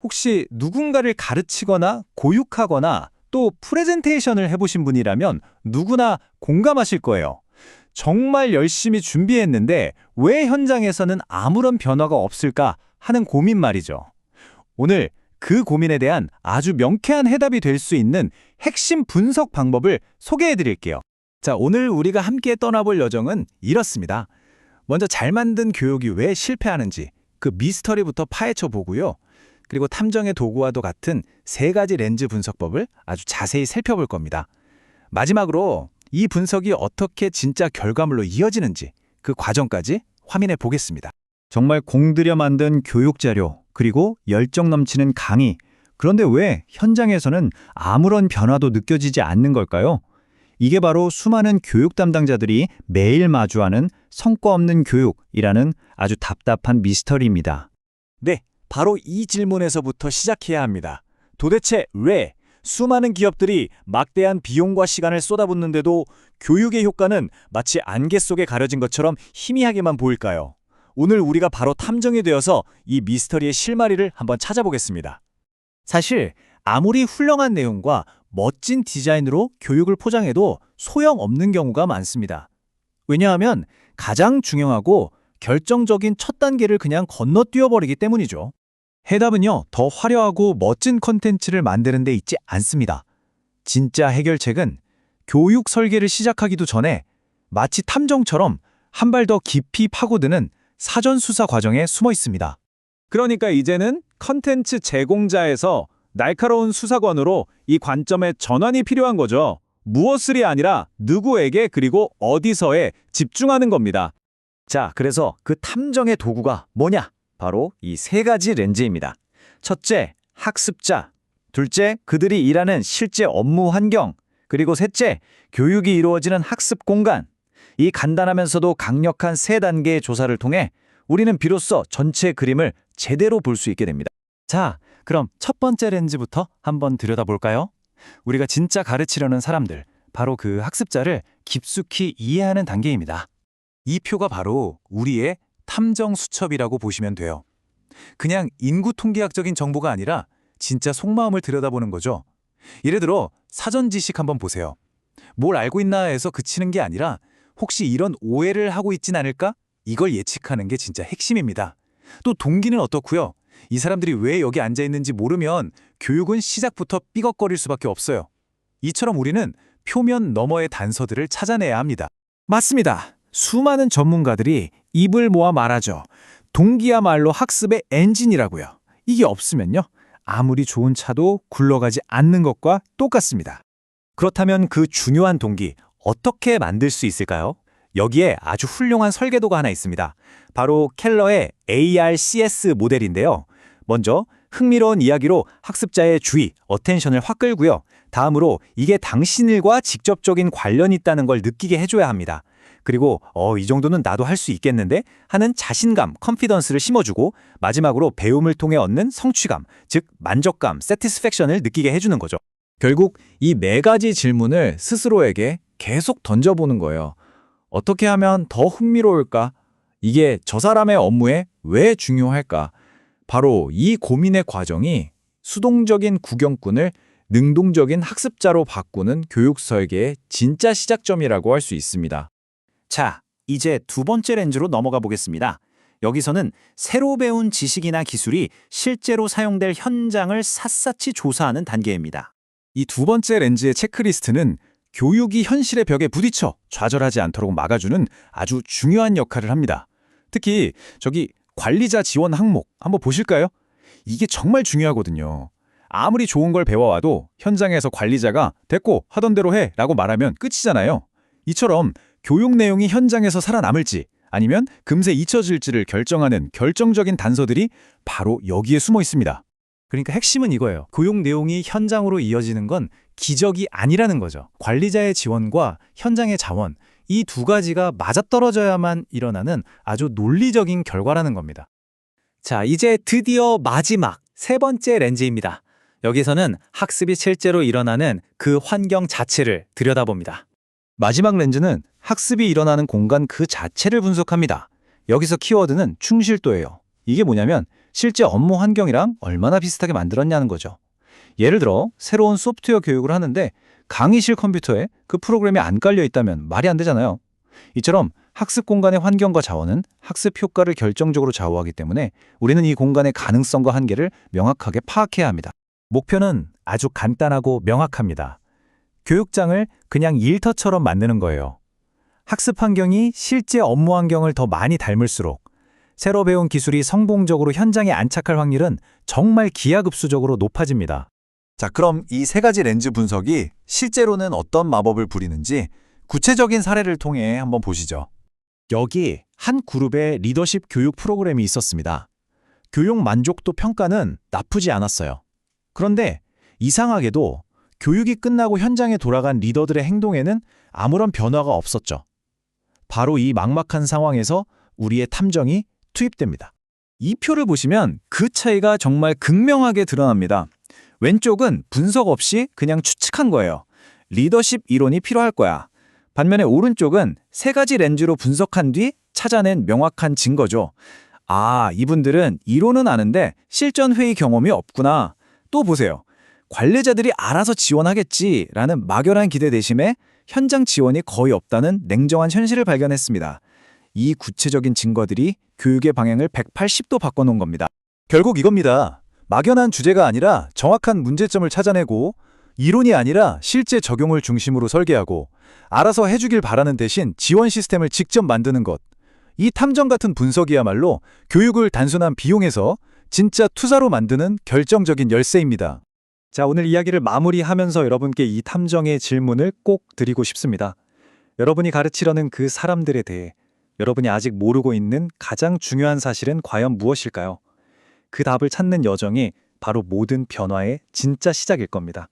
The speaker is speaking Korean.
혹시 누군가를 가르치거나 교육하거나 또 프레젠테이션을 해보신 분이라면 누구나 공감하실 거예요. 정말 열심히 준비했는데 왜 현장에서는 아무런 변화가 없을까 하는 고민 말이죠. 오늘 그 고민에 대한 아주 명쾌한 해답이 될 수 있는 핵심 분석 방법을 소개해 드릴게요. 자, 오늘 우리가 함께 떠나볼 여정은 이렇습니다. 먼저 잘 만든 교육이 왜 실패하는지 그 미스터리부터 파헤쳐 보고요. 그리고 탐정의 도구와도 같은 3가지 렌즈 분석법을 아주 자세히 살펴볼 겁니다. 마지막으로 이 분석이 어떻게 진짜 결과물로 이어지는지 그 과정까지 화면해 보겠습니다. 정말 공들여 만든 교육 자료, 그리고 열정 넘치는 강의. 그런데 왜 현장에서는 아무런 변화도 느껴지지 않는 걸까요? 이게 바로 수많은 교육 담당자들이 매일 마주하는 성과 없는 교육이라는 아주 답답한 미스터리입니다. 네, 바로 이 질문에서부터 시작해야 합니다. 도대체 왜 수많은 기업들이 막대한 비용과 시간을 쏟아붓는데도 교육의 효과는 마치 안개 속에 가려진 것처럼 희미하게만 보일까요? 오늘 우리가 바로 탐정이 되어서 이 미스터리의 실마리를 한번 찾아보겠습니다. 사실 아무리 훌륭한 내용과 멋진 디자인으로 교육을 포장해도 소용없는 경우가 많습니다. 왜냐하면 가장 중요하고 결정적인 첫 단계를 그냥 건너뛰어버리기 때문이죠. 해답은요, 더 화려하고 멋진 콘텐츠를 만드는 데 있지 않습니다. 진짜 해결책은 교육 설계를 시작하기도 전에 마치 탐정처럼 한 발 더 깊이 파고드는 사전 수사 과정에 숨어 있습니다. 그러니까 이제는 콘텐츠 제공자에서 날카로운 수사관으로 이 관점의 전환이 필요한 거죠. 무엇을이 아니라 누구에게 그리고 어디서에 집중하는 겁니다. 자, 그래서 그 탐정의 도구가 뭐냐? 바로 이 3가지 렌즈입니다. 첫째, 학습자. 둘째, 그들이 일하는 실제 업무 환경. 그리고 셋째, 교육이 이루어지는 학습 공간. 이 간단하면서도 강력한 3단계의 조사를 통해 우리는 비로소 전체 그림을 제대로 볼 수 있게 됩니다. 자, 그럼 첫 번째 렌즈부터 한번 들여다볼까요? 우리가 진짜 가르치려는 사람들, 바로 그 학습자를 깊숙이 이해하는 단계입니다. 이 표가 바로 우리의 탐정 수첩이라고 보시면 돼요. 그냥 인구 통계학적인 정보가 아니라 진짜 속마음을 들여다보는 거죠. 예를 들어 사전 지식 한번 보세요. 뭘 알고 있나 해서 그치는 게 아니라 혹시 이런 오해를 하고 있진 않을까? 이걸 예측하는 게 진짜 핵심입니다. 또 동기는 어떻고요? 이 사람들이 왜 여기 앉아 있는지 모르면 교육은 시작부터 삐걱거릴 수밖에 없어요. 이처럼 우리는 표면 너머의 단서들을 찾아내야 합니다. 맞습니다. 수많은 전문가들이 입을 모아 말하죠. 동기야말로 학습의 엔진이라고요. 이게 없으면요, 아무리 좋은 차도 굴러가지 않는 것과 똑같습니다. 그렇다면 그 중요한 동기, 어떻게 만들 수 있을까요? 여기에 아주 훌륭한 설계도가 하나 있습니다. 바로 켈러의 ARCS 모델인데요. 먼저 흥미로운 이야기로 학습자의 주의, 어텐션을 확 끌고요. 다음으로 이게 당신 일과 직접적인 관련이 있다는 걸 느끼게 해줘야 합니다. 그리고 이 정도는 나도 할 수 있겠는데 하는 자신감, 컨피던스를 심어주고 마지막으로 배움을 통해 얻는 성취감, 즉 만족감, satisfaction을 느끼게 해주는 거죠. 결국 이 4가지 질문을 스스로에게 계속 던져보는 거예요. 어떻게 하면 더 흥미로울까? 이게 저 사람의 업무에 왜 중요할까? 바로 이 고민의 과정이 수동적인 구경꾼을 능동적인 학습자로 바꾸는 교육 설계의 진짜 시작점이라고 할 수 있습니다. 자, 이제 두 번째 렌즈로 넘어가 보겠습니다. 여기서는 새로 배운 지식이나 기술이 실제로 사용될 현장을 샅샅이 조사하는 단계입니다. 이 두 번째 렌즈의 체크리스트는 교육이 현실의 벽에 부딪혀 좌절하지 않도록 막아주는 아주 중요한 역할을 합니다. 특히 저기 관리자 지원 항목 한번 보실까요? 이게 정말 중요하거든요. 아무리 좋은 걸 배워와도 현장에서 관리자가 됐고 하던 대로 해 라고 말하면 끝이잖아요. 이처럼 교육 내용이 현장에서 살아남을지 아니면 금세 잊혀질지를 결정하는 결정적인 단서들이 바로 여기에 숨어 있습니다. 그러니까 핵심은 이거예요. 교육 내용이 현장으로 이어지는 건 기적이 아니라는 거죠. 관리자의 지원과 현장의 자원, 이 2가지가 맞아떨어져야만 일어나는 아주 논리적인 결과라는 겁니다. 자, 이제 드디어 마지막 3번째 렌즈입니다. 여기서는 학습이 실제로 일어나는 그 환경 자체를 들여다봅니다. 마지막 렌즈는 학습이 일어나는 공간 그 자체를 분석합니다. 여기서 키워드는 충실도예요. 이게 뭐냐면 실제 업무 환경이랑 얼마나 비슷하게 만들었냐는 거죠. 예를 들어 새로운 소프트웨어 교육을 하는데 강의실 컴퓨터에 그 프로그램이 안 깔려 있다면 말이 안 되잖아요. 이처럼 학습 공간의 환경과 자원은 학습 효과를 결정적으로 좌우하기 때문에 우리는 이 공간의 가능성과 한계를 명확하게 파악해야 합니다. 목표는 아주 간단하고 명확합니다. 교육장을 그냥 일터처럼 만드는 거예요. 학습 환경이 실제 업무 환경을 더 많이 닮을수록 새로 배운 기술이 성공적으로 현장에 안착할 확률은 정말 기하급수적으로 높아집니다. 자, 그럼 이 세 가지 렌즈 분석이 실제로는 어떤 마법을 부리는지 구체적인 사례를 통해 한번 보시죠. 여기 한 그룹의 리더십 교육 프로그램이 있었습니다. 교육 만족도 평가는 나쁘지 않았어요. 그런데 이상하게도 교육이 끝나고 현장에 돌아간 리더들의 행동에는 아무런 변화가 없었죠. 바로 이 막막한 상황에서 우리의 탐정이 투입됩니다. 이 표를 보시면 그 차이가 정말 극명하게 드러납니다. 왼쪽은 분석 없이 그냥 추측한 거예요. 리더십 이론이 필요할 거야. 반면에 오른쪽은 세 가지 렌즈로 분석한 뒤 찾아낸 명확한 증거죠. 아, 이분들은 이론은 아는데 실전 회의 경험이 없구나. 또 보세요. 관리자들이 알아서 지원하겠지라는 막연한 기대 대신에 현장 지원이 거의 없다는 냉정한 현실을 발견했습니다. 이 구체적인 증거들이 교육의 방향을 180도 바꿔놓은 겁니다. 결국 이겁니다. 막연한 주제가 아니라 정확한 문제점을 찾아내고 이론이 아니라 실제 적용을 중심으로 설계하고 알아서 해주길 바라는 대신 지원 시스템을 직접 만드는 것. 이 탐정 같은 분석이야말로 교육을 단순한 비용에서 진짜 투자로 만드는 결정적인 열쇠입니다. 자, 오늘 이야기를 마무리하면서 여러분께 이 탐정의 질문을 꼭 드리고 싶습니다. 여러분이 가르치려는 그 사람들에 대해 여러분이 아직 모르고 있는 가장 중요한 사실은 과연 무엇일까요? 그 답을 찾는 여정이 바로 모든 변화의 진짜 시작일 겁니다.